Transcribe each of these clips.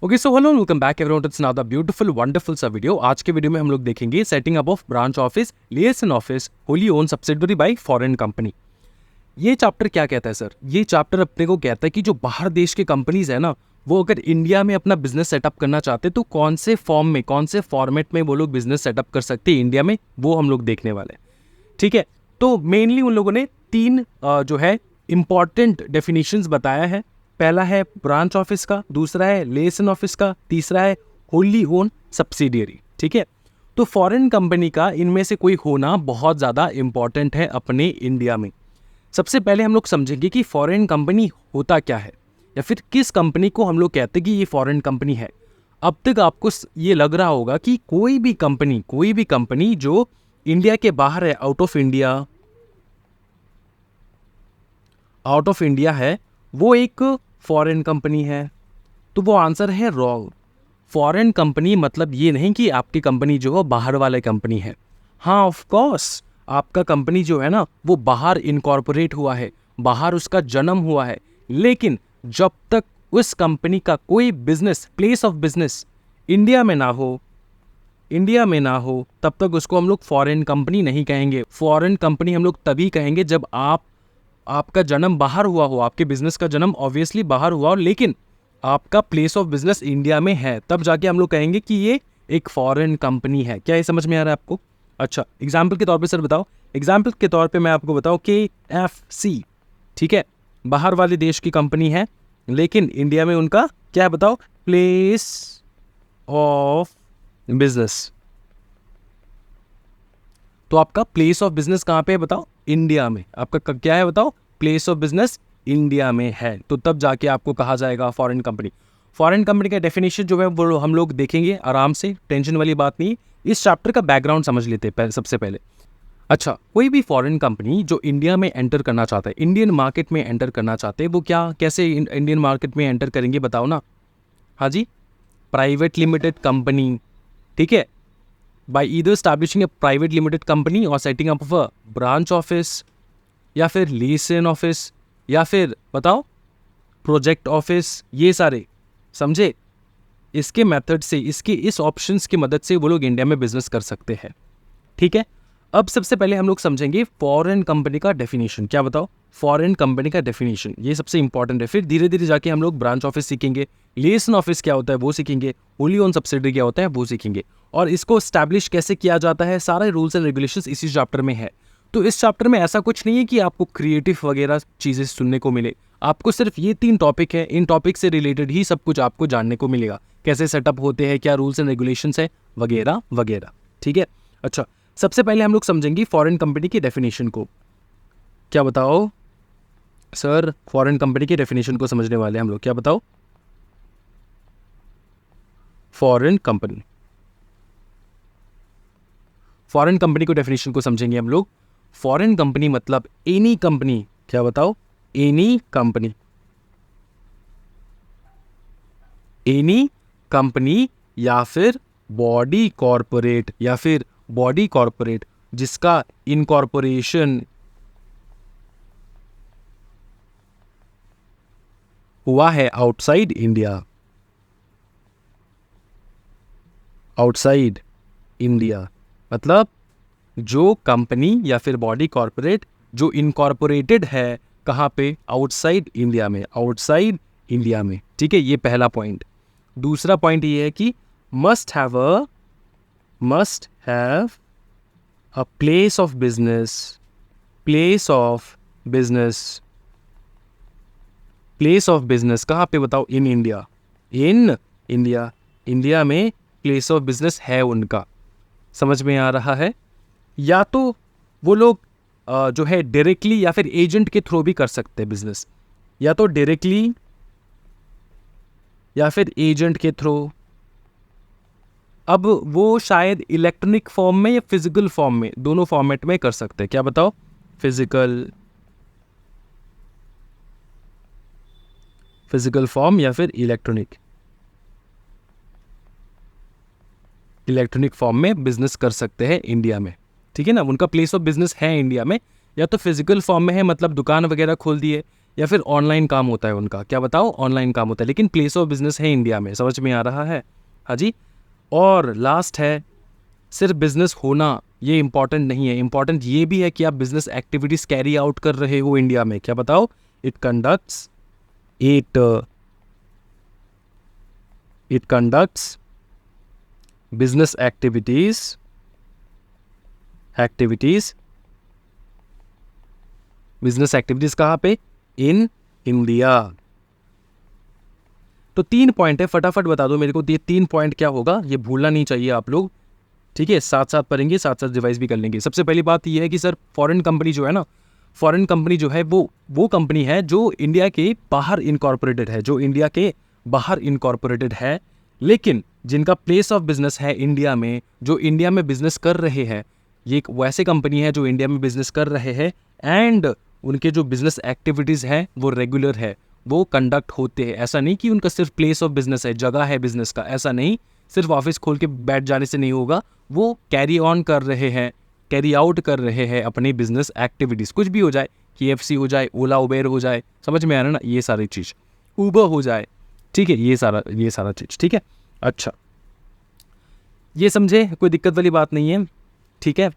Okay so hello welcome back everyone, it's now the beautiful wonderful सा video. आज के video में हम लोग देखेंगे setting up of branch office, liaison office, wholly owned subsidiary by foreign company. ये chapter क्या कहता है सर? ये चैप्टर अपने को कहता है कि जो बाहर देश के कंपनीज है ना, वो अगर इंडिया में अपना बिजनेस सेटअप करना चाहते हैं तो कौन से फॉर्म में, कौन से फॉर्मेट में वो लोग बिजनेस सेटअप कर सकते हैं इंडिया में, वो हम लोग देखने वाले हैं। ठीक है, तो मेनली उन लोगों ने तीन जो है इंपॉर्टेंट डेफिनेशंस बताया है। पहला है ब्रांच ऑफिस का, दूसरा है लिएसन ऑफिस का, तीसरा है होली ओन सब्सिडियरी। ठीक है, तो फॉरेन कंपनी का इनमें से कोई होना बहुत ज़्यादा इंपॉर्टेंट है अपने इंडिया में। सबसे पहले हम लोग समझेंगे कि फॉरेन कंपनी होता क्या है, या फिर किस कंपनी को हम लोग कहते हैं कि ये फॉरेन कंपनी है। अब तक आपको ये लग रहा होगा कि कोई भी कंपनी जो इंडिया के बाहर है, आउट ऑफ इंडिया है, वो एक फॉरेन कंपनी है। तो वो आंसर है रॉन्ग। फॉरेन कंपनी मतलब ये नहीं कि आपकी कंपनी जो है बाहर वाले कंपनी है। हाँ, ऑफ कोर्स आपका कंपनी जो है ना वो बाहर इनकॉर्पोरेट हुआ है, बाहर उसका जन्म हुआ है, लेकिन जब तक उस कंपनी का कोई business, place of business India में ना हो तब तक उसको हम लोग फॉरेन कंपनी नहीं कहेंगे। फॉरेन कंपनी हम लोग तभी कहेंगे जब आपका जन्म बाहर हुआ हो, आपके बिजनेस का जन्म ऑब्वियसली बाहर हुआ हो, लेकिन आपका प्लेस ऑफ बिजनेस इंडिया में है, तब जाके हम लोग कहेंगे कि ये एक फॉरेन कंपनी है। क्या ये समझ में आ रहा है आपको? अच्छा, एग्जाम्पल के तौर पे सर बताओ। एग्जाम्पल के तौर पे मैं आपको बताऊं KFC, ठीक है, बाहर वाले देश की कंपनी है, लेकिन इंडिया में उनका क्या है बताओ? Place of business. तो आपका प्लेस ऑफ बिजनेस कहाँ पे है बताओ? इंडिया में। आपका क्या है बताओ? प्लेस ऑफ बिजनेस इंडिया में है, तो तब जाके आपको कहा जाएगा फॉरेन कंपनी। फॉरेन कंपनी का डेफिनेशन जो है वो हम लोग देखेंगे आराम से, टेंशन वाली बात नहीं। इस चैप्टर का बैकग्राउंड समझ लेते हैं सबसे पहले। अच्छा, कोई भी फॉरेन कंपनी जो इंडिया में एंटर करना चाहता है, इंडियन मार्केट में एंटर करना चाहते हैं, वो कैसे इंडियन मार्केट में एंटर करेंगे बताओ ना? हाँ जी, प्राइवेट लिमिटेड कंपनी। ठीक है, by either establishing a private limited company or setting up of a branch office, या फिर liaison office, या फिर बताओ प्रोजेक्ट ऑफिस। ये सारे समझे, इसके मेथड से, इस ऑप्शंस की मदद से वो लोग इंडिया में बिजनेस कर सकते हैं। ठीक है, अब सबसे पहले हम लोग समझेंगे फॉरेन कंपनी का डेफिनेशन। क्या बताओ? फॉरेन कंपनी का डेफिनेशन, ये सबसे इंपॉर्टेंट है। फिर धीरे धीरे जाके हम लोग ब्रांच ऑफिस सीखेंगे, लिएसन ऑफिस क्या होता है वो सीखेंगे, होली ओन सब्सिडरी क्या होता है वो सीखेंगे, और इसको स्टैब्लिश कैसे किया जाता है, सारे रूल्स एंड रेगुलेशंस इसी चैप्टर में है। तो इस चैप्टर में ऐसा कुछ नहीं है कि आपको क्रिएटिव वगैरह चीज़ें सुनने को मिले। आपको सिर्फ ये 3 टॉपिक है, इन टॉपिक से रिलेटेड ही सब कुछ आपको जानने को मिलेगा, कैसे सेटअप होते हैं, क्या रूल्स एंड रेगुलेशंस है, वगैरह वगैरह। ठीक है, अच्छा, सबसे पहले हम लोग समझेंगे फॉरेन कंपनी की डेफिनेशन को। क्या बताओ सर? फॉरेन कंपनी की डेफिनेशन को समझने वाले हम लोग। क्या बताओ? फॉरेन कंपनी को डेफिनेशन को समझेंगे हम लोग। फॉरेन कंपनी मतलब एनी कंपनी। क्या बताओ? एनी कंपनी या फिर बॉडी कॉरपोरेट जिसका इनकॉर्पोरेशन हुआ है आउटसाइड इंडिया। मतलब जो कंपनी या फिर बॉडी कॉरपोरेट जो इनकॉर्पोरेटेड है कहाँ पे? आउटसाइड इंडिया में। ठीक है, ये पहला पॉइंट। दूसरा पॉइंट ये है कि must have a place of business कहाँ पे बताओ? इन इंडिया में प्लेस ऑफ बिजनेस है उनका। समझ में आ रहा है? या तो वो लोग जो है डायरेक्टली या फिर एजेंट के थ्रू भी कर सकते हैं बिजनेस, या तो डायरेक्टली या फिर एजेंट के थ्रू। अब वो शायद इलेक्ट्रॉनिक फॉर्म में या फिजिकल फॉर्म में, दोनों फॉर्मेट में कर सकते हैं। क्या बताओ? फिजिकल फॉर्म या फिर इलेक्ट्रॉनिक फॉर्म में बिजनेस कर सकते हैं इंडिया में। ठीक है ना, उनका प्लेस ऑफ बिजनेस है इंडिया में, या तो फिजिकल फॉर्म में है, मतलब दुकान वगैरह खोल दिए, या फिर ऑनलाइन काम होता है उनका, क्या बताओ, ऑनलाइन काम होता है, लेकिन प्लेस ऑफ बिजनेस है इंडिया में। समझ में आ रहा है? हाँ जी। और लास्ट है, सिर्फ बिजनेस होना ये इंपॉर्टेंट नहीं है, इंपॉर्टेंट ये भी है कि आप बिजनेस एक्टिविटीज कैरी आउट कर रहे हो इंडिया में। क्या बताओ? It conducts business activities business activities कहाँ पे? In India. तो 3 पॉइंट है, फटाफट बता दो मेरे को ये 3 पॉइंट क्या होगा, ये भूलना नहीं चाहिए आप लोग। ठीक है, साथ साथ पढ़ेंगे, साथ साथ रिवाइज भी कर लेंगे। सबसे पहली बात ये है कि सर फॉरेन कंपनी जो है ना, फॉरेन कंपनी जो है वो कंपनी है जो इंडिया के बाहर इनकॉर्पोरेटेड है, जो इंडिया के बाहर इनकॉर्पोरेटेड है, लेकिन जिनका प्लेस ऑफ बिजनेस है इंडिया में, जो इंडिया में बिजनेस कर रहे हैं। ये एक वैसे कंपनी है जो इंडिया में बिजनेस कर रहे हैं एंड उनके जो बिजनेस एक्टिविटीज़ हैं वो रेगुलर है, वो कंडक्ट होते हैं। ऐसा नहीं कि उनका सिर्फ प्लेस ऑफ बिजनेस है, जगह है बिजनेस का, ऐसा नहीं, सिर्फ ऑफिस खोल के बैठ जाने से नहीं होगा, वो कैरी ऑन कर रहे हैं, कैरी आउट कर रहे हैं अपनी बिजनेस एक्टिविटीज़। कुछ भी हो जाए, KFC हो जाए, ओला उबेर हो जाए, समझ में आ रहा है ना, ये सारी चीज़, उबर हो जाए, ठीक है, ये सारा चीज़, ठीक है। अच्छा, ये समझे, कोई दिक्कत वाली बात नहीं है, ठीक है।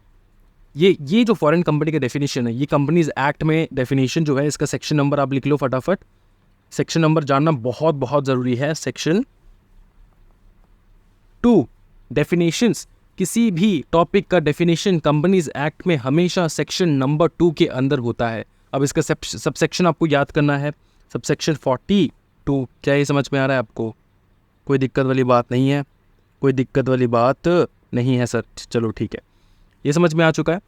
ये जो फॉरेन कंपनी का डेफिनेशन है, ये कंपनीज एक्ट में डेफिनेशन जो है, इसका सेक्शन नंबर आप लिख लो फटाफट। सेक्शन नंबर जानना बहुत बहुत ज़रूरी है। Section 2, definitions. किसी भी टॉपिक का डेफिनेशन कंपनीज एक्ट में हमेशा सेक्शन नंबर 2 के अंदर होता है। अब इसका सबसेक्शन आपको याद करना है, सबसेक्शन 42। क्या ये समझ में आ रहा है आपको? कोई दिक्कत वाली बात नहीं है, कोई दिक्कत वाली बात नहीं है सर, चलो ठीक है, ये समझ में आ चुका है।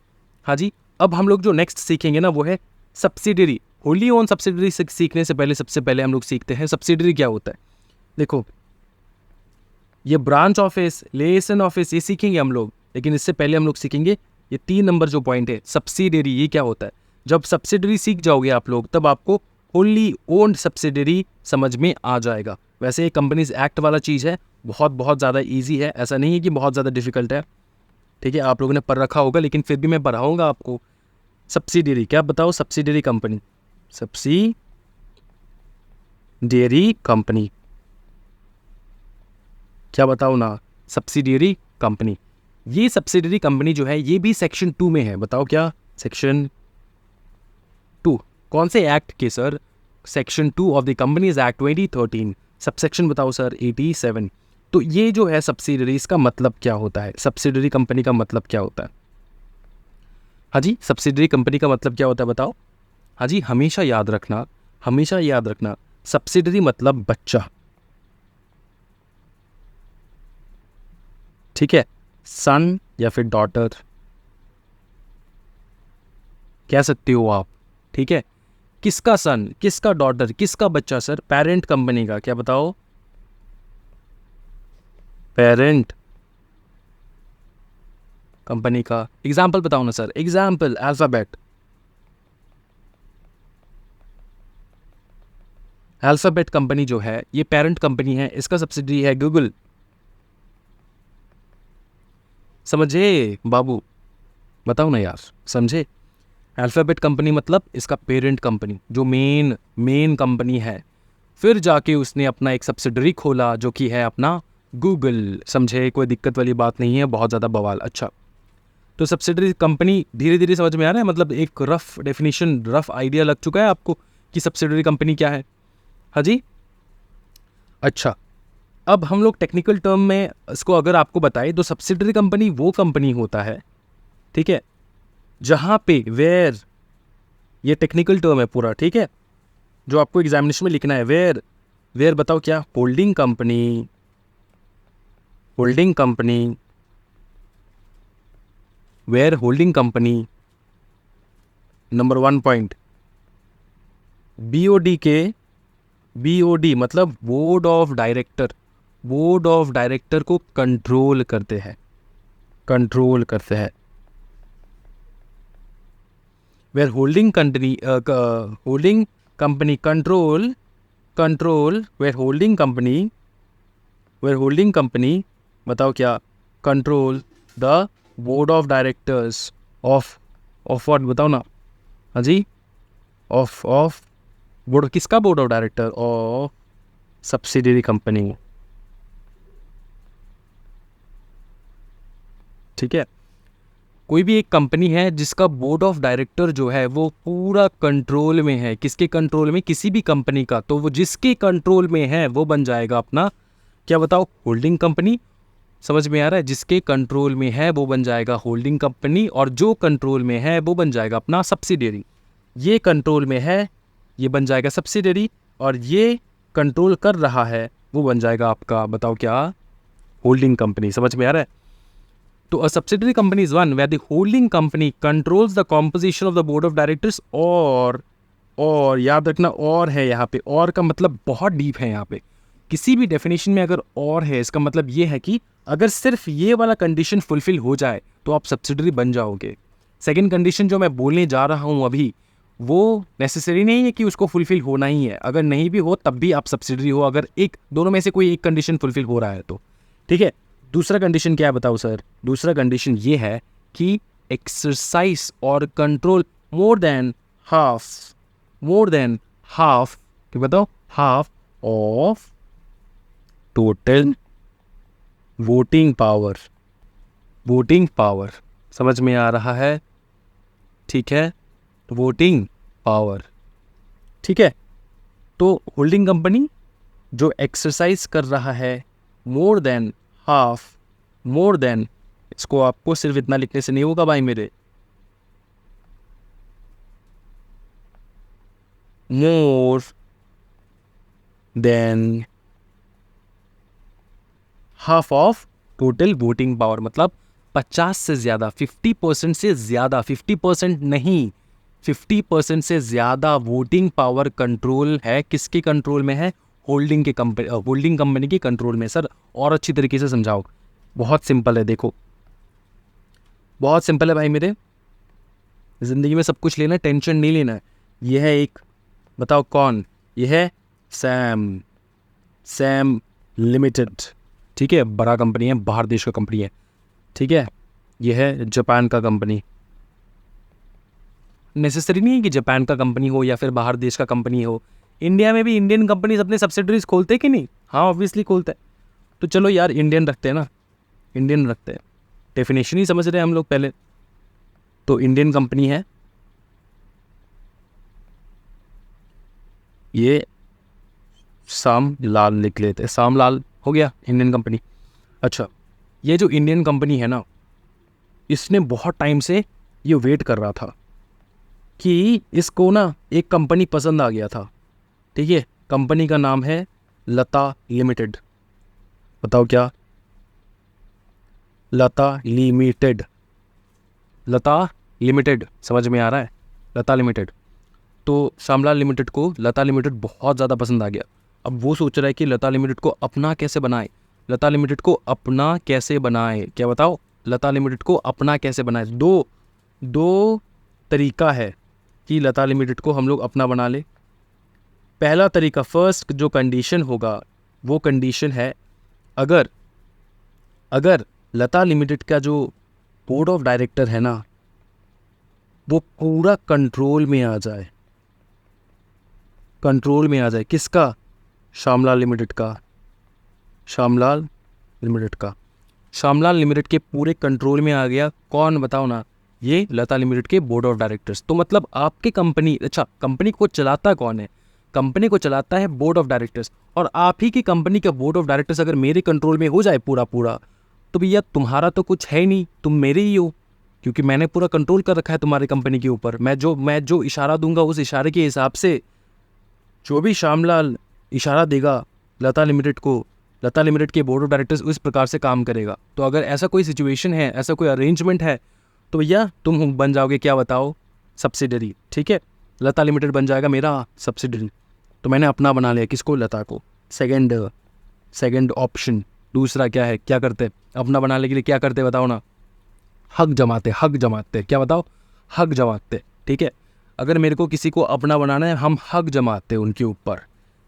हाँ जी, अब हम लोग जो नेक्स्ट सीखेंगे ना वो है सब्सिडरी। होली ओन सब्सिडरी सीखने से पहले सबसे पहले हम लोग सीखते हैं सब्सिडरी क्या होता है। देखो, ये ब्रांच ऑफिस, लिएसन ऑफिस, ये सीखेंगे हम लोग, लेकिन इससे पहले हम लोग सीखेंगे ये 3 नंबर जो पॉइंट है, सब्सिडरी, ये क्या होता है। जब सब्सिडरी सीख जाओगे आप लोग, तब आपको होली ओन्ड सब्सिडरी समझ में आ जाएगा। वैसे ये कंपनीज एक्ट वाला चीज़ है, बहुत बहुत ज़्यादा ईजी है, ऐसा नहीं है कि बहुत ज़्यादा डिफिकल्ट है, ठीक है। आप लोगों ने पढ़ रखा होगा, लेकिन फिर भी मैं पढ़ाऊँगा आपको। सब्सिडरी क्या बताओ? सब्सिडरी कंपनी, सब्सिडरी कंपनी, क्या बताओ ना, सब्सिडियरी कंपनी। ये सब्सिडियरी कंपनी जो है ये भी सेक्शन 2 में है। बताओ क्या? सेक्शन 2 कौन से एक्ट के sir? Section 2 of the companies act 2013, subsection बताओ सर 87। तो ये जो है सब्सिडियरी, इसका मतलब क्या होता है? सब्सिडियरी कंपनी का मतलब क्या होता है? हाँ जी, सब्सिडियरी कंपनी का मतलब क्या होता है बताओ? हाँ जी, हमेशा याद रखना, हमेशा याद रखना, सब्सिडियरी मतलब बच्चा, ठीक है, सन या फिर डॉटर कह सकते हो आप, ठीक है। किसका सन, किसका डॉटर, किसका बच्चा सर? पेरेंट कंपनी का। क्या बताओ? पेरेंट कंपनी का। एग्जाम्पल बताओ ना sir, example alphabet. Alphabet company जो है ये पेरेंट कंपनी है, इसका सब्सिडरी है गूगल। समझे बाबू? बताओ ना यार, समझे? अल्फाबेट कंपनी मतलब इसका पेरेंट कंपनी, जो मेन कंपनी है। फिर जाके उसने अपना एक सब्सिडरी खोला जो कि है अपना गूगल। समझे? कोई दिक्कत वाली बात नहीं है, बहुत ज़्यादा बवाल। अच्छा, तो सब्सिडरी कंपनी धीरे धीरे समझ में आ रहा है, मतलब एक रफ डेफिनेशन, रफ आइडिया लग चुका है आपको कि सब्सिडरी कंपनी क्या है। हाँ जी। अच्छा, अब हम लोग टेक्निकल टर्म में इसको अगर आपको बताएं तो सब्सिडरी कंपनी वो कंपनी होता है, ठीक है, जहाँ पे वेयर, ये टेक्निकल टर्म है पूरा, ठीक है, जो आपको एग्जामिनेशन में लिखना है। वेयर बताओ क्या? Holding company, holding company, where holding company. Number 1 point, BOD के, BOD मतलब board of director, board of director को कंट्रोल करते हैं, कंट्रोल करते हैं। Where holding company, holding company control, where holding company बताओ क्या? Control the board of directors of what? बताओ ना। हाँ जी, ऑफ बोर्ड किसका, board of director of subsidiary company, ठीक है। कोई भी एक कंपनी है जिसका बोर्ड ऑफ डायरेक्टर जो है वो पूरा कंट्रोल में है, किसके कंट्रोल में, किसी भी कंपनी का, तो वो जिसके कंट्रोल में है वो बन जाएगा अपना, क्या बताओ, होल्डिंग कंपनी। समझ में आ रहा है, जिसके कंट्रोल में है वो बन जाएगा होल्डिंग कंपनी, और जो कंट्रोल में है वो बन जाएगा अपना सब्सिडियरी। ये कंट्रोल में है, ये बन जाएगा सब्सिडियरी, और ये कंट्रोल कर रहा है वो बन जाएगा आपका, बताओ क्या, होल्डिंग कंपनी। समझ में आ रहा है। तो a subsidiary company is one where the holding company controls the composition of the board of directors, और याद रखना और है यहाँ पे, और का मतलब बहुत डीप है यहाँ पे। किसी भी डेफिनेशन में अगर और है, इसका मतलब ये है कि अगर सिर्फ ये वाला कंडीशन फुलफिल हो जाए तो आप सब्सिडरी बन जाओगे। सेकंड कंडीशन जो मैं बोलने जा रहा हूँ अभी, वो नेसेसरी नहीं है कि उसको फुलफिल होना ही है, अगर नहीं भी हो तब भी आप सब्सिडरी हो, अगर एक दोनों में से कोई एक कंडीशन फुलफिल हो रहा है तो, ठीक है। दूसरा कंडीशन क्या है बताओ सर, दूसरा कंडीशन ये है कि एक्सरसाइज और कंट्रोल मोर देन हाफ, क्या बताओ, half of total voting power, समझ में आ रहा है, ठीक है, वोटिंग पावर, ठीक है। तो होल्डिंग कंपनी जो एक्सरसाइज कर रहा है मोर देन, इसको आपको सिर्फ इतना लिखने से नहीं होगा भाई मेरे, more than half of total voting power, मतलब 50 से ज़्यादा, 50% से ज़्यादा, 50% नहीं, 50% से ज़्यादा वोटिंग पावर कंट्रोल है, किसके कंट्रोल में है, होल्डिंग कंपनी के कंट्रोल में। सर और अच्छी तरीके से समझाओ, बहुत सिंपल है, देखो बहुत सिंपल है भाई मेरे, ज़िंदगी में सब कुछ लेना, टेंशन नहीं लेना है। यह है एक, बताओ कौन, यह है सैम लिमिटेड, ठीक है, बड़ा कंपनी है, बाहर देश का कंपनी है, ठीक है। यह है जापान का कंपनी, नेसेसरी नहीं है कि जापान का कंपनी हो या फिर बाहर देश का कंपनी हो, इंडिया में भी इंडियन कंपनीज अपने सब्सिडरीज खोलते कि नहीं, हाँ ऑब्वियसली खोलते हैं। तो चलो यार इंडियन रखते हैं ना, इंडियन रखते हैं, डेफिनेशन ही समझ रहे हैं हम लोग पहले। तो इंडियन कंपनी है, ये साम लाल लिख लेते हैं, साम लाल हो गया इंडियन कंपनी। अच्छा, ये जो इंडियन कंपनी है ना, इसने बहुत टाइम से ये वेट कर रहा था कि इसको ना एक कंपनी पसंद आ गया था, ठीक है। कंपनी का नाम है लता लिमिटेड, बताओ क्या, लता लिमिटेड, समझ में आ रहा है, लता लिमिटेड। तो श्यामलाल लिमिटेड को लता लिमिटेड बहुत ज़्यादा पसंद आ गया। अब वो सोच रहा है कि लता लिमिटेड को अपना कैसे बनाए, क्या बताओ, लता लिमिटेड को अपना कैसे बनाए। दो तरीका है कि लता लिमिटेड को हम लोग अपना बना ले। पहला तरीका, फर्स्ट जो कंडीशन होगा वो कंडीशन है, अगर लता लिमिटेड का जो बोर्ड ऑफ डायरेक्टर है ना, वो पूरा कंट्रोल में आ जाए, किसका, श्यामलाल लिमिटेड के पूरे कंट्रोल में आ गया। कौन, बताओ ना, ये लता लिमिटेड के बोर्ड ऑफ डायरेक्टर्स। तो मतलब आपके कंपनी, अच्छा कंपनी को चलाता कौन है, कंपनी को चलाता है बोर्ड ऑफ डायरेक्टर्स, और आप ही की कंपनी का बोर्ड ऑफ डायरेक्टर्स अगर मेरे कंट्रोल में हो जाए पूरा, तो भैया तुम्हारा तो कुछ है नहीं, तुम मेरे ही हो, क्योंकि मैंने पूरा कंट्रोल कर रखा है तुम्हारी कंपनी के ऊपर। मैं जो इशारा दूंगा उस इशारे के हिसाब से जो भी श्यामलाल इशारा देगा लता लिमिटेड के बोर्ड ऑफ डायरेक्टर्स उस प्रकार से काम करेगा। तो अगर ऐसा कोई सिचुएशन है, ऐसा कोई अरेंजमेंट है, तो भैया तुम बन जाओगे, क्या बताओ, सब्सिडरी, ठीक है। लता लिमिटेड बन जाएगा मेरा सब्सिडरी, तो मैंने अपना बना लिया, किसको, लता को। सेकंड ऑप्शन, दूसरा क्या है, क्या करते अपना बनाने के लिए, क्या करते बताओ ना, हक जमाते, क्या बताओ, हक जमाते, ठीक है। अगर मेरे को किसी को अपना बनाना है, हम हक जमाते उनके ऊपर।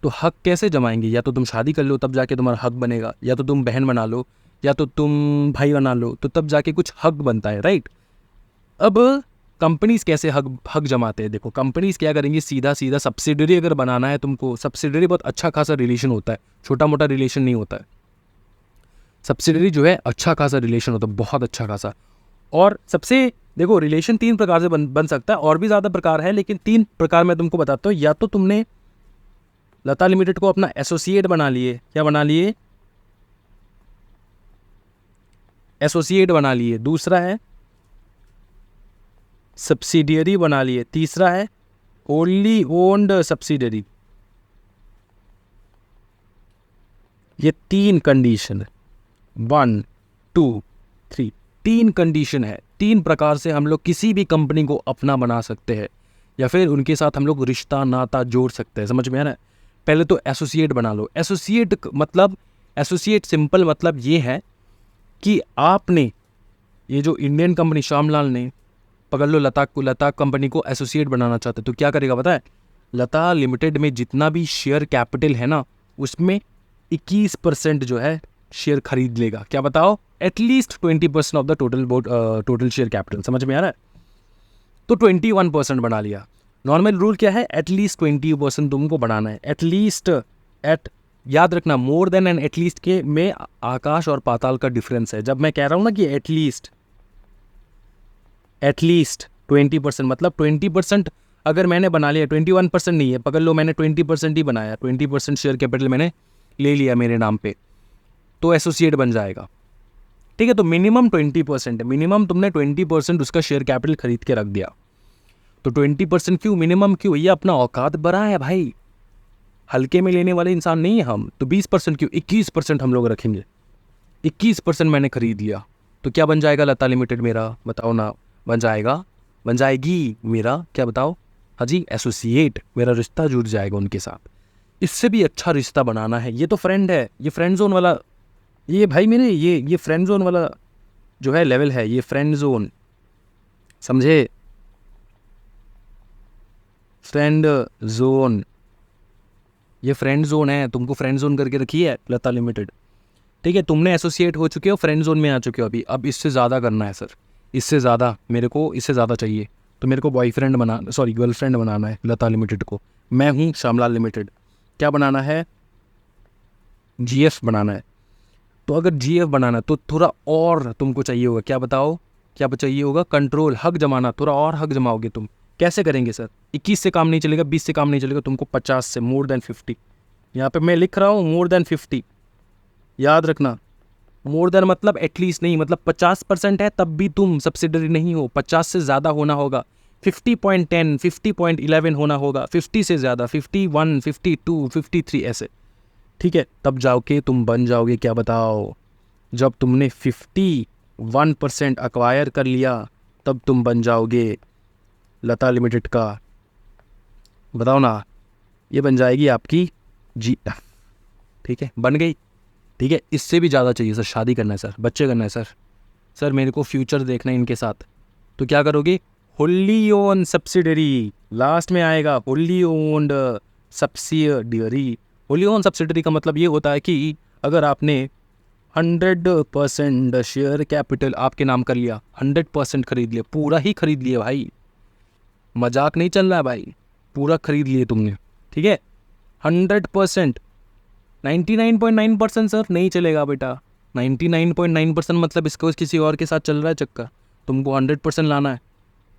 तो हक कैसे जमाएंगे, या तो तुम शादी कर लो तब जाके तुम्हारा हक बनेगा, या तो तुम बहन बना लो, या तो तुम भाई बना लो, तो तब जाके कुछ हक बनता है, राइट। अब कंपनीज कैसे हक जमाते हैं, देखो कंपनीज क्या करेंगी, सीधा सीधा सब्सिडरी अगर बनाना है तुमको, सब्सिडरी बहुत अच्छा खासा रिलेशन होता है, छोटा मोटा रिलेशन नहीं होता है, सब्सिडरी जो है अच्छा खासा रिलेशन होता है, बहुत अच्छा खासा। और सबसे देखो रिलेशन 3 प्रकार से बन सकता है, और भी ज़्यादा प्रकार है, लेकिन 3 प्रकार मैं तुमको बताता हूँ। या तो तुमने लता लिमिटेड को अपना एसोसिएट बना लिए, क्या बना लिए, एसोसिएट बना लिए, दूसरा है सब्सिडियरी बना लिए, तीसरा है होली ओन्ड सब्सिडियरी। ये 3 कंडीशन है, 1 2 3, 3 कंडीशन है। 3 प्रकार से हम लोग किसी भी कंपनी को अपना बना सकते हैं, या फिर उनके साथ हम लोग रिश्ता नाता जोड़ सकते हैं। समझ में आ रहा है? पहले तो एसोसिएट बना लो। एसोसिएट मतलब, एसोसिएट सिंपल मतलब ये है कि आपने, ये जो इंडियन कंपनी श्यामलाल ने, पकड़ लो लता कंपनी को एसोसिएट बनाना चाहते, तो क्या करेगा पता है, लता लिमिटेड में जितना भी शेयर कैपिटल है ना, उसमें 21% जो है शेयर खरीद लेगा। क्या बताओ, at least 20% of the total share capital. समझ में आ रहा है? तो 21% बना लिया। नॉर्मल रूल क्या है, एटलीस्ट 20% तुमको बनाना है, एटलीस्ट। याद रखना, मोर देन एंड एटलीस्ट के में आकाश और पाताल का डिफरेंस है। जब मैं कह रहा हूं ना कि एटलीस्ट 20%, मतलब 20% अगर मैंने बना लिया, 21% नहीं है, पकड़ लो मैंने 20% ही बनाया, 20% शेयर कैपिटल मैंने ले लिया मेरे नाम पे, तो एसोसिएट बन जाएगा। ठीक है, तो मिनिमम 20% है, मिनिमम तुमने 20% उसका शेयर कैपिटल खरीद के रख दिया। तो 20% क्यों, मिनिमम क्यों, ये अपना औकात बड़ा है भाई, हल्के में लेने वाले इंसान नहीं है हम। तो 20% क्यों, 21% हम लोग रखेंगे। 21% मैंने खरीद लिया, तो क्या बन जाएगा लता लिमिटेड मेरा, बताओ ना, बन जाएगी मेरा, क्या बताओ, हाँ जी, एसोसिएट। मेरा रिश्ता जुड़ जाएगा उनके साथ। इससे भी अच्छा रिश्ता बनाना है, ये तो फ्रेंड है, ये फ्रेंड जोन वाला, ये भाई मेरे ये फ्रेंड जोन वाला जो है लेवल है, ये फ्रेंड जोन, समझे, फ्रेंड जोन, ये फ्रेंड जोन है, तुमको फ्रेंड जोन करके रखी है लता लिमिटेड। ठीक है, तुमने एसोसिएट हो चुके हो, फ्रेंड जोन में आ चुके हो अभी। अब इससे ज़्यादा करना है सर, इससे ज़्यादा मेरे को, इससे ज़्यादा चाहिए, तो मेरे को बॉयफ्रेंड गर्लफ्रेंड बनाना है लता लिमिटेड को। मैं हूँ श्यामलाल लिमिटेड, क्या बनाना है, जीएफ बनाना है। तो अगर जीएफ बनाना है तो थोड़ा और तुमको चाहिए होगा, क्या बताओ, क्या चाहिए होगा, कंट्रोल, हक जमाना, थोड़ा और हक जमाओगे तुम। कैसे करेंगे सर, 21 से काम नहीं चलेगा, 20 से काम नहीं चलेगा, तुमको 50 से, मोर देन 50। यहाँ पे मैं लिख रहा हूँ मोर देन 50, याद रखना, मोर देन मतलब एटलीस्ट नहीं, मतलब 50% है तब भी तुम सब्सिडरी नहीं हो, 50 से ज़्यादा होना होगा, 50.10, 50.11 होना होगा, 50 से ज़्यादा, 51, 52, 53 ऐसे। ठीक है, तब जाओ के तुम बन जाओगे, क्या बताओ, जब तुमने 51% अक्वायर कर लिया तब तुम बन जाओगे लता लिमिटेड का, बताओ ना, ये बन जाएगी आपकी जी। ठीक है, बन गई। ठीक है, इससे भी ज़्यादा चाहिए सर, शादी करना है सर, बच्चे करना है सर मेरे को फ्यूचर देखना है इनके साथ। तो क्या करोगे, होली ओन सब्सिडरी, लास्ट में आएगा wholly owned subsidiary. Holi owned subsidiary का मतलब ये होता है कि अगर आपने 100% शेयर कैपिटल आपके नाम कर लिया, 100% खरीद लिया, पूरा ही खरीद लिया भाई, मजाक नहीं चल रहा है भाई, पूरा खरीद लिए तुमने। ठीक है, 100%, 99.9% सर नहीं चलेगा बेटा, 99.9% मतलब इसको किसी और के साथ चल रहा है चक्कर, तुमको 100% लाना है।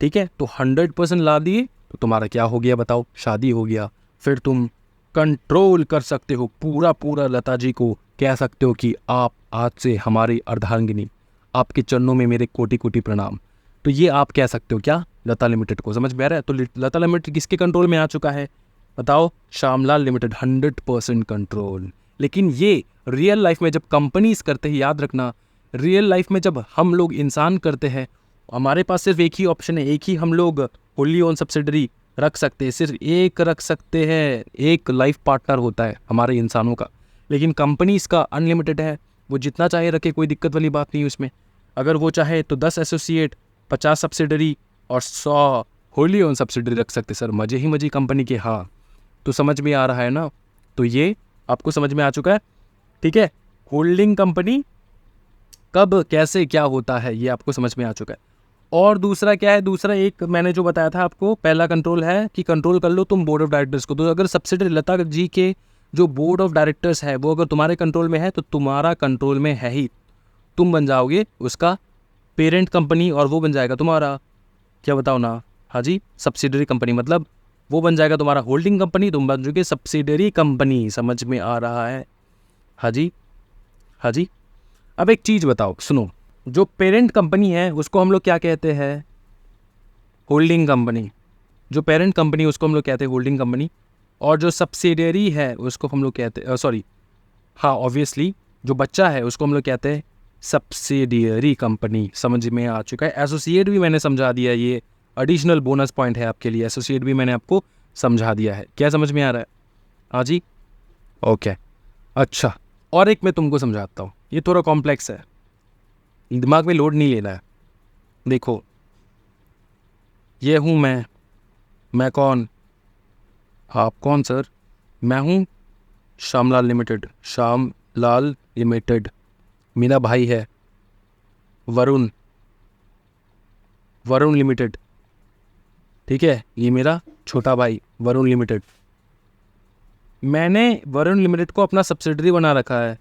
ठीक है, तो 100% ला दिए तो तुम्हारा क्या हो गया बताओ, शादी हो गया। फिर तुम कंट्रोल कर सकते हो पूरा लता जी को, कह सकते हो कि आप आज से हमारी अर्धांगिनी, आपके चरणों में मेरे कोटि कोटि प्रणाम। तो ये आप कह सकते हो क्या, लता लिमिटेड को। समझ में आ रहा है? तो लता लिमिटेड किसके कंट्रोल में आ चुका है बताओ, श्यामलाल लिमिटेड, 100% कंट्रोल। लेकिन ये रियल लाइफ में जब कंपनीज करते हैं, याद रखना, रियल लाइफ में जब हम लोग इंसान करते हैं, हमारे पास सिर्फ एक ही ऑप्शन है, एक ही हम लोग होली ओन सब्सिडरी रख सकते हैं, सिर्फ एक रख सकते हैं, एक लाइफ पार्टनर होता है हमारे इंसानों का। लेकिन कंपनीज का अनलिमिटेड है, वो जितना चाहे रखे, कोई दिक्कत वाली बात नहीं उसमें। अगर वो चाहे तो 10 एसोसिएट, 50 सब्सिडरी और 100 होली ओन सब्सिडरी रख सकते सर, मजे ही मजे कंपनी के। हाँ, तो समझ में आ रहा है ना? तो ये आपको समझ में आ चुका है। ठीक है, होल्डिंग कंपनी कब कैसे क्या होता है ये आपको समझ में आ चुका है। और दूसरा क्या है, दूसरा एक मैंने जो बताया था आपको, पहला कंट्रोल है कि कंट्रोल कर लो तुम बोर्ड ऑफ डायरेक्टर्स को। तो अगर सब्सिडरी लता जी के जो बोर्ड ऑफ डायरेक्टर्स है वो अगर तुम्हारे कंट्रोल में है तो तुम्हारा कंट्रोल में है ही, तुम बन जाओगे उसका पेरेंट कंपनी और वो बन जाएगा तुम्हारा, क्या बताओ ना, हाँ जी, सब्सिडरी कंपनी। मतलब वो बन जाएगा तुम्हारा होल्डिंग कंपनी, तुम बन चुके सब्सिडरी कंपनी। समझ में आ रहा है? हाँ जी, हाँ जी। अब एक चीज़ बताओ, सुनो, जो पेरेंट कंपनी है उसको हम लोग क्या कहते हैं? Holding company. जो पेरेंट कंपनी उसको हम लोग कहते हैं होल्डिंग कंपनी, और जो सब्सिडरी है उसको हम लोग कहते हैं, सॉरी, हाँ ऑब्वियसली जो बच्चा है उसको हम लोग कहते हैं सब्सिडियरी कंपनी। समझ में आ चुका है? एसोसिएट भी मैंने समझा दिया, ये एडिशनल बोनस पॉइंट है आपके लिए, एसोसिएट भी मैंने आपको समझा दिया है। क्या समझ में आ रहा है? हाँ जी, ओके। अच्छा, और एक मैं तुमको समझाता हूँ, ये थोड़ा कॉम्प्लेक्स है, दिमाग में लोड नहीं लेना है। देखो, ये हूँ मैं कौन? आप कौन सर? मैं हूँ श्यामलाल लिमिटेड, श्यामलाल लिमिटेड। मेरा भाई है वरुण, वरुण लिमिटेड, ठीक है, ये मेरा छोटा भाई वरुण लिमिटेड। मैंने वरुण लिमिटेड को अपना सब्सिडरी बना रखा है,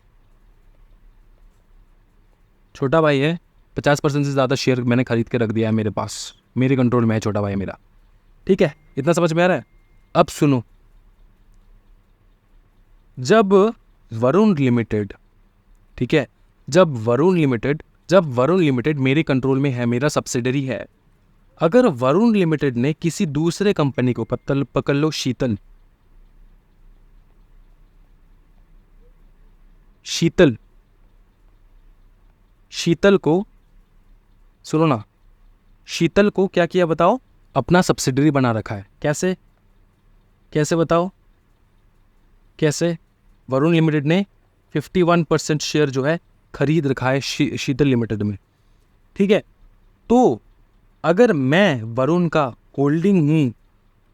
छोटा भाई है, 50% से ज़्यादा शेयर मैंने खरीद के रख दिया है मेरे पास, मेरे कंट्रोल में है छोटा भाई मेरा, ठीक है? इतना समझ में आ रहा है? अब सुनो, जब वरुण लिमिटेड, ठीक है, जब वरुण लिमिटेड मेरे कंट्रोल में है, मेरा सब्सिडरी है, अगर वरुण लिमिटेड ने किसी दूसरे कंपनी को, पकड़ लो शीतल को, सुनो ना, शीतल को क्या किया बताओ? अपना सब्सिडरी बना रखा है। कैसे बताओ? कैसे? वरुण लिमिटेड ने 51% शेयर जो है खरीद रखा है शीतल लिमिटेड में, ठीक है? तो अगर मैं वरुण का होल्डिंग हूं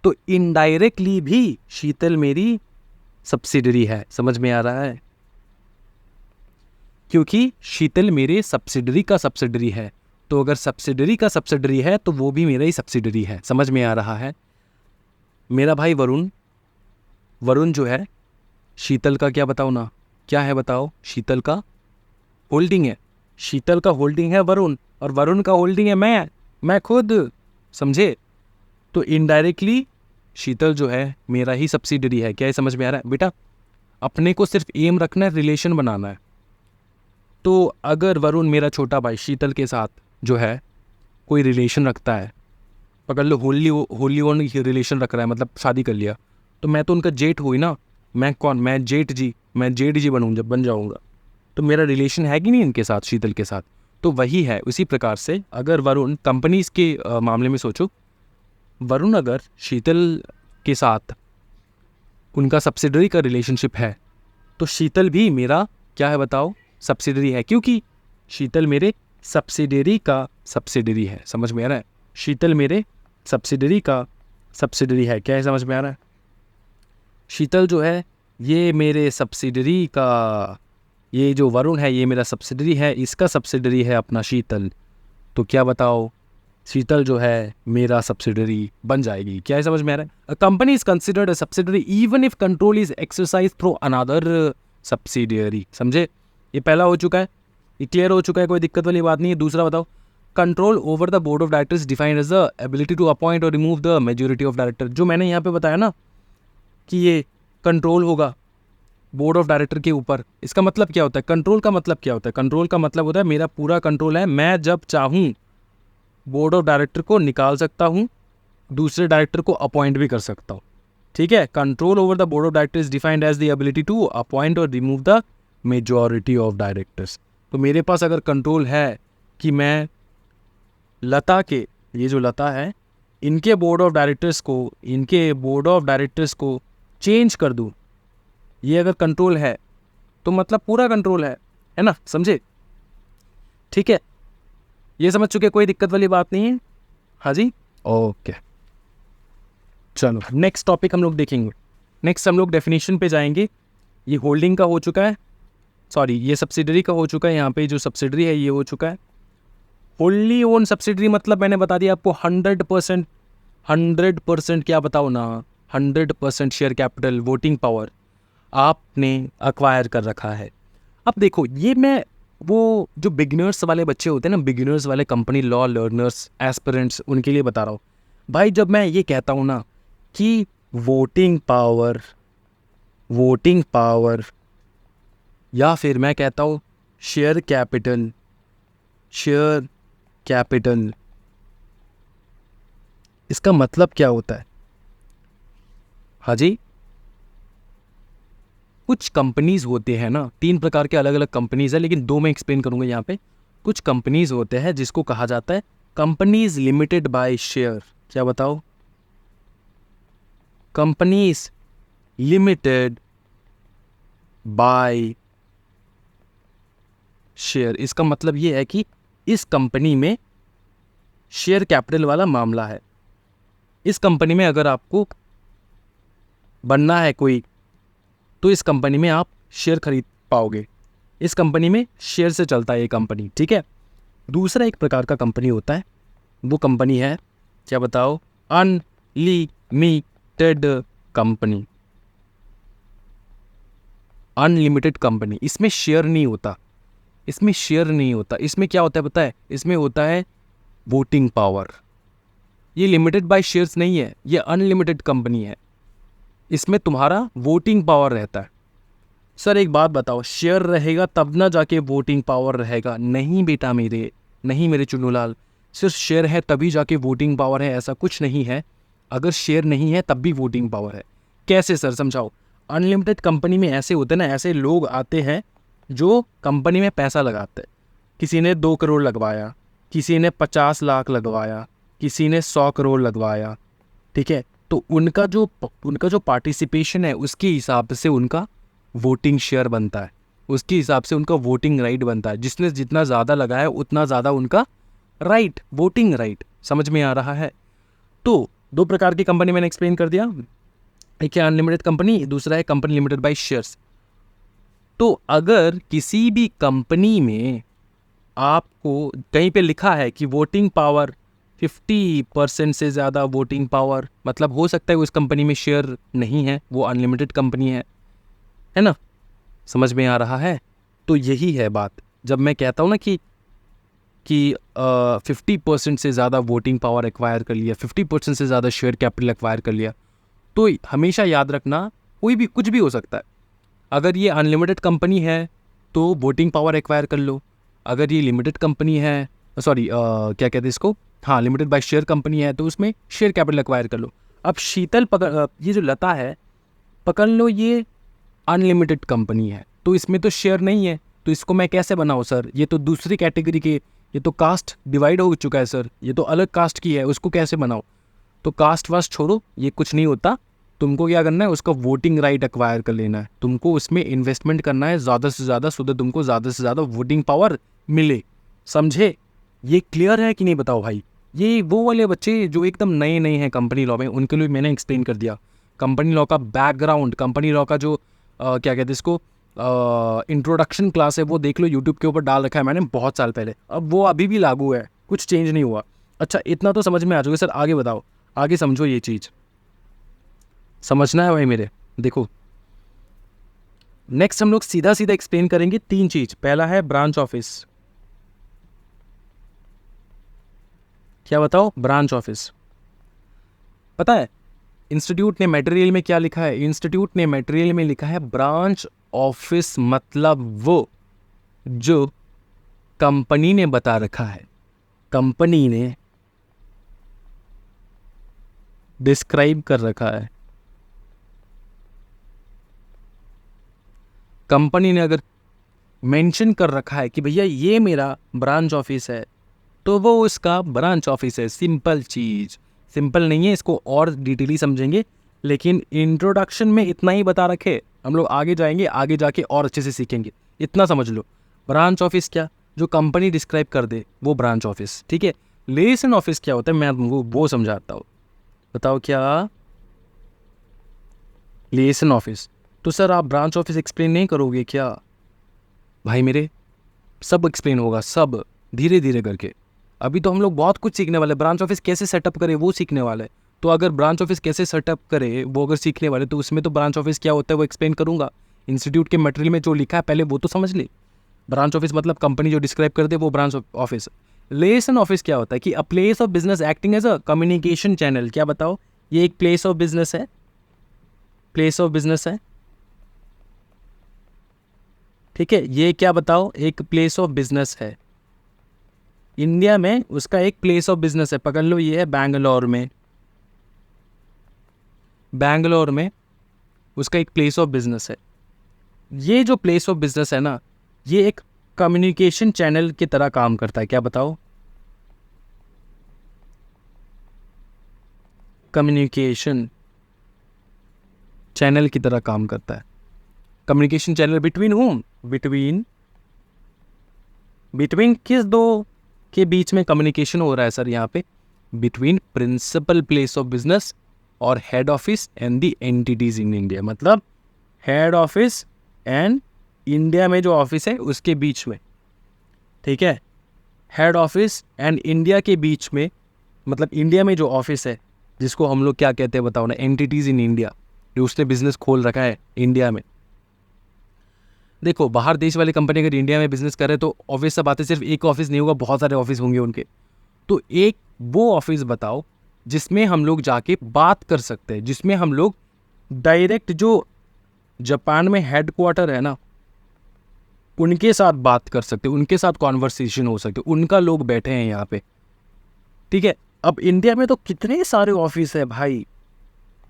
तो इनडायरेक्टली भी शीतल मेरी सब्सिडरी है। समझ में आ रहा है? क्योंकि शीतल मेरे सब्सिडरी का सब्सिडरी है, तो अगर सब्सिडरी का सब्सिडरी है तो वो भी मेरा ही सब्सिडरी है। समझ में आ रहा है? मेरा भाई वरुण जो है शीतल का, क्या बताओ ना, क्या है बताओ? शीतल का होल्डिंग है, शीतल का होल्डिंग है वरुण, और वरुण का होल्डिंग है मैं खुद, समझे? तो इनडायरेक्टली शीतल जो है मेरा ही सब्सिडरी है। क्या ये समझ में आ रहा है बेटा? अपने को सिर्फ एम रखना है, रिलेशन बनाना है। तो अगर वरुण मेरा छोटा भाई शीतल के साथ जो है कोई रिलेशन रखता है, पकड़ लो होली ओन रिलेशन रख रहा है, मतलब शादी कर लिया, तो मैं तो उनका जेठ हुई ना। मैं कौन? मैं जेठ जी बन जाऊंगा, तो मेरा रिलेशन है कि नहीं इनके साथ, शीतल के साथ? तो वही है, उसी प्रकार से अगर वरुण कंपनीज के मामले में सोचो, वरुण अगर शीतल के साथ उनका सब्सिडरी का रिलेशनशिप है तो शीतल भी मेरा क्या है बताओ? सब्सिडरी है, क्योंकि शीतल मेरे सब्सिडरी का सब्सिडरी है। समझ में आ रहा है? शीतल मेरे सब्सिडरी का सब्सिडरी है। क्या है समझ में आ रहा है? शीतल जो है ये मेरे सब्सिडरी का, ये जो वरुण है ये मेरा सब्सिडरी है, इसका सब्सिडरी है अपना शीतल। तो क्या बताओ? शीतल जो है मेरा सब्सिडरी बन जाएगी। क्या है समझ में आ रहा है? A company is considered a subsidiary even if control is exercise through another subsidiary. समझे? ये पहला हो चुका है, ये क्लियर हो चुका है, कोई दिक्कत वाली बात नहीं है। दूसरा बताओ, control over the board of directors defined as the ability to appoint और remove the majority of director. जो मैंने यहाँ पे बताया ना कि ये कंट्रोल होगा बोर्ड ऑफ डायरेक्टर के ऊपर, इसका मतलब क्या होता है? कंट्रोल का मतलब क्या होता है? कंट्रोल का मतलब होता है मेरा पूरा कंट्रोल है, मैं जब चाहूँ बोर्ड ऑफ डायरेक्टर को निकाल सकता हूँ, दूसरे डायरेक्टर को अपॉइंट भी कर सकता हूँ। ठीक है? Control over the board of directors defined as the ability to appoint और remove the majority of directors. तो मेरे पास अगर कंट्रोल है कि मैं लता के, ये जो लता है, इनके बोर्ड ऑफ डायरेक्टर्स को चेंज कर दूँ, ये अगर कंट्रोल है तो मतलब पूरा कंट्रोल है ना? समझे? ठीक है, ये समझ चुके, कोई दिक्कत वाली बात नहीं है। हाँ जी, ओके। चलो नेक्स्ट टॉपिक हम लोग देखेंगे। नेक्स्ट हम लोग डेफिनेशन पे जाएंगे। ये होल्डिंग का हो चुका है, सॉरी ये सब्सिडरी का हो चुका है, यहाँ पे जो सब्सिडरी है ये हो चुका है। होल्ली ओन सब्सिडरी मतलब मैंने बता दिया आपको 100%, 100% क्या बताओ ना, 100% शेयर कैपिटल वोटिंग पावर आपने अक्वायर कर रखा है। अब देखो ये मैं वो जो बिगिनर्स वाले बच्चे होते हैं ना, बिगिनर्स वाले कंपनी लॉ लर्नर्स एस्पिरेंट्स, उनके लिए बता रहा हूँ भाई। जब मैं ये कहता हूँ ना कि वोटिंग पावर या फिर मैं कहता हूँ शेयर कैपिटल, इसका मतलब क्या होता है? हाँ जी, कुछ कंपनीज होते हैं ना, 3 प्रकार के अलग अलग कंपनीज है, लेकिन 2 मैं एक्सप्लेन करूंगा यहाँ पे। कुछ कंपनीज होते हैं जिसको कहा जाता है कंपनीज लिमिटेड बाय शेयर। क्या बताओ? Companies limited by share. इसका मतलब ये है कि इस कंपनी में शेयर कैपिटल वाला मामला है। इस कंपनी में अगर आपको बनना है कोई, तो इस कंपनी में आप शेयर खरीद पाओगे। इस कंपनी में शेयर से चलता है ये कंपनी, ठीक है। दूसरा एक प्रकार का कंपनी होता है, वो कंपनी है, क्या बताओ? Unlimited company. अनलिमिटेड कंपनी, इसमें शेयर नहीं होता, इसमें क्या होता है पता है? इसमें होता है वोटिंग पावर। ये लिमिटेड बाय शेयर्स नहीं है, ये अनलिमिटेड कंपनी है, इसमें तुम्हारा वोटिंग पावर रहता है। सर एक बात बताओ, शेयर रहेगा तब ना जाके वोटिंग पावर रहेगा? नहीं बेटा मेरे, नहीं मेरे चुन्नूलाल, सिर्फ शेयर है तभी जाके वोटिंग पावर है, ऐसा कुछ नहीं है। अगर शेयर नहीं है तब भी वोटिंग पावर है। कैसे सर, समझाओ। अनलिमिटेड कंपनी में ऐसे होते हैं ना, ऐसे लोग आते हैं जो कंपनी में पैसा लगाते हैं। किसी ने 2 करोड़ लगवाया, किसी ने 50 लाख लगवाया, किसी ने 100 करोड़ लगवाया, ठीक है। तो उनका जो पार्टिसिपेशन है उसके हिसाब से उनका वोटिंग शेयर बनता है, उसके हिसाब से उनका वोटिंग राइट बनता है। जिसने जितना ज़्यादा लगाया उतना ज़्यादा उनका राइट, वोटिंग राइट। समझ में आ रहा है? तो 2 प्रकार की कंपनी मैंने एक्सप्लेन कर दिया, एक है अनलिमिटेड कंपनी, दूसरा है कंपनी लिमिटेड बाय शेयर्स। तो अगर किसी भी कंपनी में आपको कहीं पे लिखा है कि वोटिंग पावर 50% से ज़्यादा वोटिंग पावर, मतलब हो सकता है उस कंपनी में शेयर नहीं है, वो अनलिमिटेड कंपनी है ना? समझ में आ रहा है? तो यही है बात। जब मैं कहता हूँ ना कि 50% से ज़्यादा वोटिंग पावर एक्वायर कर लिया, 50% से ज़्यादा शेयर कैपिटल एक्वायर कर लिया, तो हमेशा याद रखना कोई भी कुछ भी हो सकता है। अगर ये अनलिमिटेड कंपनी है तो वोटिंग पावर एक्वायर कर लो, अगर ये लिमिटेड कंपनी है, सॉरी क्या कहते हैं इसको, हाँ लिमिटेड बाय शेयर कंपनी है, तो उसमें शेयर कैपिटल एक्वायर कर लो। अब शीतल ये जो लता है, पकड़ लो, ये अनलिमिटेड कंपनी है, तो इसमें तो शेयर नहीं है, तो इसको मैं कैसे बनाऊँ सर? ये तो दूसरी कैटेगरी के, ये तो कास्ट डिवाइड हो चुका है सर, ये तो अलग कास्ट की है, उसको कैसे बनाऊँ? तो कास्ट वास्ट छोड़ो, ये कुछ नहीं होता। तुमको क्या करना है, उसका वोटिंग राइट एक्वायर कर लेना है, तुमको उसमें इन्वेस्टमेंट करना है ज़्यादा से ज़्यादा, सो दैट तुमको ज़्यादा से ज़्यादा वोटिंग पावर मिले। समझे? ये क्लियर है कि नहीं बताओ भाई? ये वो वाले बच्चे जो एकदम नए नए हैं कंपनी लॉ में, उनके लिए मैंने एक्सप्लेन कर दिया कंपनी लॉ का बैकग्राउंड, कंपनी लॉ का जो क्या कहते हैं इसको, इंट्रोडक्शन क्लास है, वो देख लो, यूट्यूब के ऊपर डाल रखा है मैंने बहुत साल पहले। अब वो अभी भी लागू है, कुछ चेंज नहीं हुआ। अच्छा इतना तो समझ में आ जाओगे सर, आगे बताओ, आगे समझो, ये चीज़ समझना है भाई मेरे। देखो नेक्स्ट हम लोग सीधा सीधा एक्सप्लेन करेंगे 3 चीज़। पहला है ब्रांच ऑफिस। क्या बताओ? Branch office. पता है इंस्टीट्यूट ने मटेरियल में क्या लिखा है? इंस्टीट्यूट ने मटेरियल में लिखा है ब्रांच ऑफिस मतलब वो जो कंपनी ने बता रखा है, कंपनी ने डिस्क्राइब कर रखा है। कंपनी ने अगर मेंशन कर रखा है कि भैया ये मेरा ब्रांच ऑफिस है, तो वो उसका ब्रांच ऑफिस है। सिंपल चीज़, सिंपल नहीं है, इसको और डिटेली समझेंगे, लेकिन इंट्रोडक्शन में इतना ही बता रखे, हम लोग आगे जाएंगे, आगे जाके और अच्छे से सीखेंगे। इतना समझ लो, ब्रांच ऑफिस क्या, जो कंपनी डिस्क्राइब कर दे वो ब्रांच ऑफिस, ठीक है। लिएसन ऑफिस क्या होता है, मैं तुमको वो समझाता हूँ। बताओ क्या? लिएसन ऑफिस। तो सर आप ब्रांच ऑफिस एक्सप्लेन नहीं करोगे क्या? भाई मेरे सब एक्सप्लेन होगा, सब धीरे धीरे करके। अभी तो हम लोग बहुत कुछ सीखने वाले, ब्रांच ऑफिस कैसे सेटअप करे वो सीखने वाले। तो अगर ब्रांच ऑफिस कैसे सेटअप करे वो अगर सीखने वाले, तो उसमें तो ब्रांच ऑफिस क्या होता है वो एक्सप्लेन करूंगा। इंस्टीट्यूट के मटेरियल में जो लिखा है पहले वो तो समझ ले। ब्रांच ऑफिस मतलब कंपनी जो डिस्क्राइब कर दे वो ब्रांच ऑफिस। लिएसन ऑफिस क्या होता है कि a place of business acting as a communication channel. क्या बताओ, ये एक प्लेस ऑफ बिजनेस है, प्लेस ऑफ बिजनेस है, ठीक है। ये क्या बताओ, एक प्लेस ऑफ बिजनेस है इंडिया में, उसका एक प्लेस ऑफ बिजनेस है। पकड़ लो, ये है बैंगलोर में, बैंगलोर में उसका एक प्लेस ऑफ बिजनेस है। ये जो प्लेस ऑफ बिजनेस है ना, ये एक कम्युनिकेशन चैनल की तरह काम करता है। क्या बताओ, कम्युनिकेशन चैनल की तरह काम करता है। Communication channel between home, between between किस दो के बीच में कम्युनिकेशन हो रहा है सर यहाँ पे? Between principal place of business और head office and the entities in India. मतलब हेड ऑफिस एंड इंडिया में जो ऑफिस है उसके बीच में, ठीक है। हेड ऑफिस एंड इंडिया के बीच में, मतलब इंडिया में जो ऑफिस है जिसको हम लोग क्या कहते हैं बताओ ना, एंटिटीज इन इंडिया, जो उसने बिजनेस खोल रखा है इंडिया में। देखो, बाहर देश वाली कंपनी अगर इंडिया में बिजनेस करे तो ऑफिस सा बात है, सिर्फ एक ऑफिस नहीं होगा, बहुत सारे ऑफिस होंगे उनके। तो एक वो ऑफिस बताओ जिसमें हम लोग जाके बात कर सकते हैं, जिसमें हम लोग डायरेक्ट जो जापान में हेड क्वार्टर है ना उनके साथ बात कर सकते, उनके साथ कॉन्वर्सेशन हो सकते, उनका लोग बैठे हैं यहाँ पे, ठीक है। अब इंडिया में तो कितने सारे ऑफिस है भाई,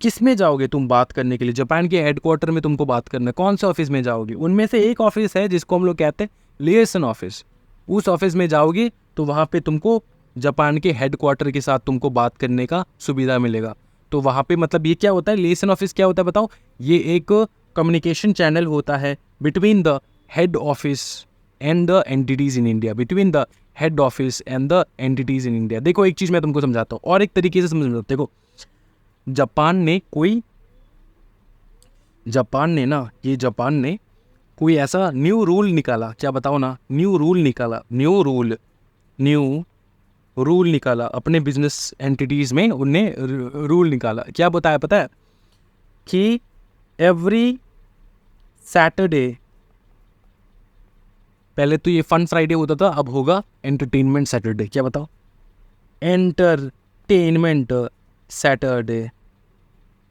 किस में जाओगे तुम बात करने के लिए? जापान के हेडक्वार्टर में तुमको बात करना है, कौन से ऑफिस में जाओगे? उनमें से एक ऑफिस है जिसको हम लोग कहते हैं लिएसन ऑफिस। उस ऑफिस में जाओगे तो वहाँ पे तुमको जापान के हेडक्वार्टर के साथ तुमको बात करने का सुविधा मिलेगा। तो वहाँ पे मतलब ये क्या होता है, लिएसन ऑफिस क्या होता है बताओ? ये एक कम्युनिकेशन चैनल होता है between the head office and the entities in India, between the head office and the entities in India. देखो एक चीज़ मैं तुमको समझाता हूँ और एक तरीके से समझ लो। देखो, जापान ने कोई ऐसा न्यू रूल निकाला, क्या बताओ ना, न्यू रूल निकाला अपने बिजनेस एंटिटीज में। उनने रूल निकाला, क्या बताया पता है? कि एवरी सैटरडे, पहले तो ये फन फ्राइडे होता था, अब होगा एंटरटेनमेंट सैटरडे। क्या बताओ, एंटरटेनमेंट सैटरडे,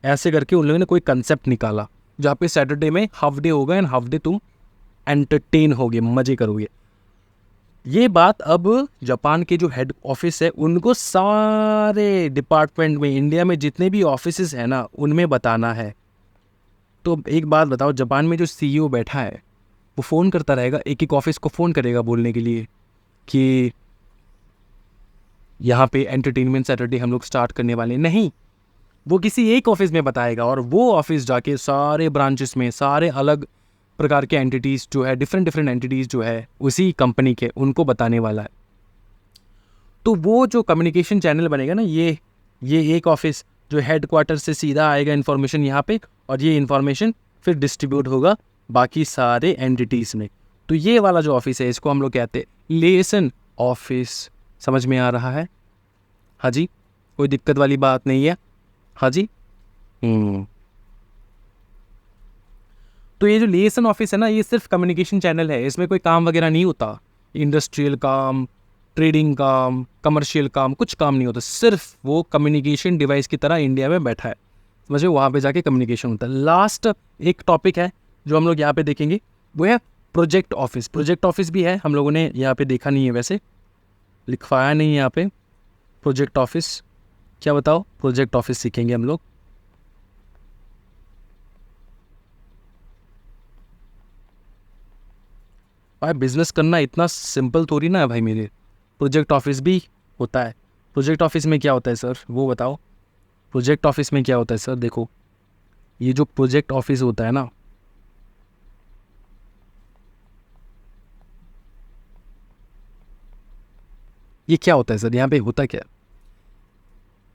ऐसे करके उन लोगों ने कोई कंसेप्ट निकाला जहाँ पे सैटरडे में हाफ डे होगा एंड हाफ डे तुम एंटरटेन होगे, मजे करोगे। ये बात अब जापान के जो हेड ऑफिस है उनको सारे डिपार्टमेंट में, इंडिया में जितने भी ऑफिसेस हैं ना उनमें बताना है। तो एक बात बताओ, जापान में जो सीईओ बैठा है वो फ़ोन करता रहेगा, एक एक ऑफिस को फ़ोन करेगा बोलने के लिए कि यहाँ पे एंटरटेनमेंट सैटरडे हम लोग स्टार्ट करने वाले? नहीं, वो किसी एक ऑफिस में बताएगा और वो ऑफिस जाके सारे ब्रांचेस में सारे अलग प्रकार के एंटिटीज़ जो है, डिफरेंट एंटिटीज़ जो है उसी कंपनी के, उनको बताने वाला है। तो वो जो कम्युनिकेशन चैनल बनेगा ना, ये एक ऑफिस जो हेड क्वार्टर से सीधा आएगा इन्फॉर्मेशन यहाँ पे, और ये इन्फॉर्मेशन फिर डिस्ट्रीब्यूट होगा बाकी सारे एंटिटीज़ में। तो ये वाला जो ऑफिस है इसको हम लोग कहते हैं लिएसन ऑफिस। समझ में आ रहा है? हाँ जी, कोई दिक्कत वाली बात नहीं है? हाँ जी। तो ये जो लिएसन ऑफिस है ना, ये सिर्फ कम्युनिकेशन चैनल है, इसमें कोई काम वगैरह नहीं होता। इंडस्ट्रियल काम, ट्रेडिंग काम, कमर्शियल काम, कुछ काम नहीं होता। सिर्फ वो कम्युनिकेशन डिवाइस की तरह इंडिया में बैठा है, समझे? वहाँ पे जाके कम्युनिकेशन होता है। लास्ट एक टॉपिक है जो हम लोग यहाँ पे देखेंगे, वो है प्रोजेक्ट ऑफिस। प्रोजेक्ट ऑफिस भी है, हम लोगों ने यहाँ पे देखा नहीं है, वैसे लिखवाया नहीं है यहाँ पे। प्रोजेक्ट ऑफिस क्या बताओ? प्रोजेक्ट ऑफिस सीखेंगे हम लोग। भाई बिजनेस करना इतना सिंपल थोड़ी ना है भाई मेरे। प्रोजेक्ट ऑफिस भी होता है। प्रोजेक्ट ऑफिस में क्या होता है सर, वो बताओ? प्रोजेक्ट ऑफिस में क्या होता है सर? देखो, ये जो प्रोजेक्ट ऑफिस होता है ना, ये क्या होता है सर? यहाँ पे होता क्या?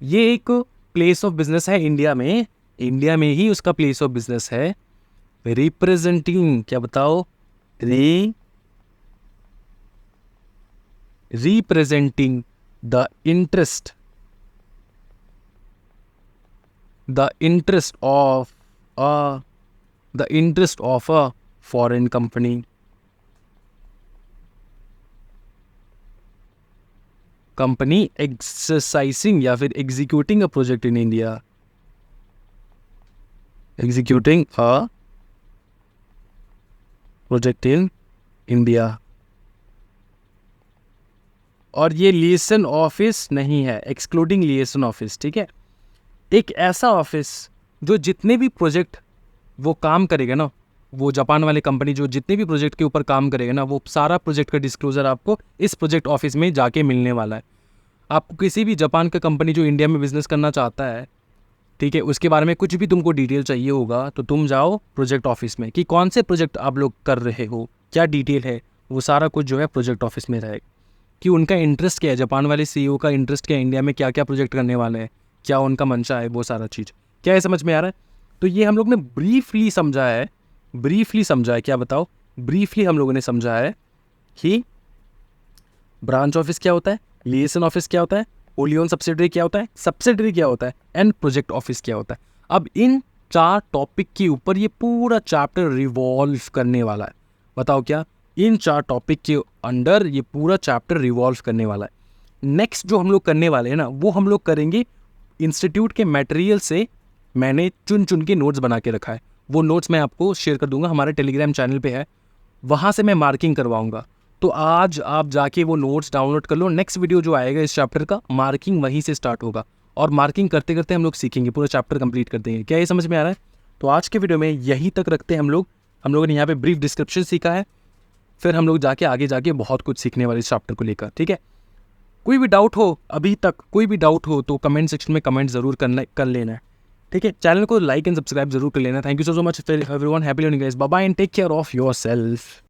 ये एक प्लेस ऑफ बिजनेस है इंडिया में, इंडिया में ही उसका प्लेस ऑफ बिजनेस है, रिप्रेजेंटिंग, क्या बताओ? Representing the interest of a foreign company exercising या फिर executing a project in India, executing a project in India. और ये लिएसन ऑफिस नहीं है, एक्सक्लूडिंग लिएसन ऑफिस, ठीक है। एक ऐसा ऑफिस जो जितने भी प्रोजेक्ट वो काम करेगा ना, वो जापान वाली कंपनी जो जितने भी प्रोजेक्ट के ऊपर काम करेगा ना, वो सारा प्रोजेक्ट का डिस्क्लोजर आपको इस प्रोजेक्ट ऑफिस में जाके मिलने वाला है। आपको किसी भी जापान का कंपनी जो इंडिया में बिजनेस करना चाहता है, ठीक है, उसके बारे में कुछ भी तुमको डिटेल चाहिए होगा तो तुम जाओ प्रोजेक्ट ऑफिस में कि कौन से प्रोजेक्ट आप लोग कर रहे हो, क्या डिटेल है, वो सारा कुछ जो है प्रोजेक्ट ऑफिस में रहेगा। कि उनका इंटरेस्ट क्या है, जापान वाले सीईओ का इंटरेस्ट क्या है, इंडिया में क्या क्या प्रोजेक्ट करने वाले हैं, क्या उनका मंशा है, वो सारा चीज़ क्या है, समझ में आ रहा है। तो ये हम लोग ने ब्रीफली समझा है, क्या बताओ, ब्रीफली हम लोगों ने समझा है कि ब्रांच ऑफिस क्या होता है, लिएसन ऑफिस क्या होता है, होलियन सब्सिडरी क्या होता है, एंड प्रोजेक्ट ऑफिस क्या होता है। अब इन 4 टॉपिक के ऊपर ये पूरा चैप्टर रिवॉल्व करने वाला है। बताओ क्या, इन 4 टॉपिक के अंडर ये पूरा चैप्टर रिवॉल्व करने वाला है। नेक्स्ट जो हम लोग करने वाले हैं ना, वो हम लोग करेंगे इंस्टीट्यूट के मटेरियल से मैंने चुन चुन के नोट्स बना के रखा है। वो नोट्स मैं आपको शेयर कर दूंगा, हमारे टेलीग्राम चैनल पे है, वहाँ से मैं मार्किंग करवाऊंगा। तो आज आप जाके वो नोट्स डाउनलोड कर लो। नेक्स्ट वीडियो जो आएगा इस चैप्टर का, मार्किंग वहीं से स्टार्ट होगा और मार्किंग करते करते हम लोग सीखेंगे, पूरा चैप्टर कंप्लीट कर देंगे। क्या ये समझ में आ रहा है? तो आज के वीडियो में यहीं तक रखते हैं हम लोगों ने यहाँ पे ब्रीफ डिस्क्रिप्शन सीखा है, फिर हम लोग आगे जाके बहुत कुछ सीखने वाले इस चैप्टर को लेकर, ठीक है। कोई भी डाउट हो, अभी तक कोई भी डाउट हो तो कमेंट सेक्शन में कमेंट जरूर कर लेना है, ठीक है। चैनल को लाइक एंड सब्सक्राइब जरूर कर लेना। Thank you so much everyone, happy learning guys, bye bye and take care of yourself.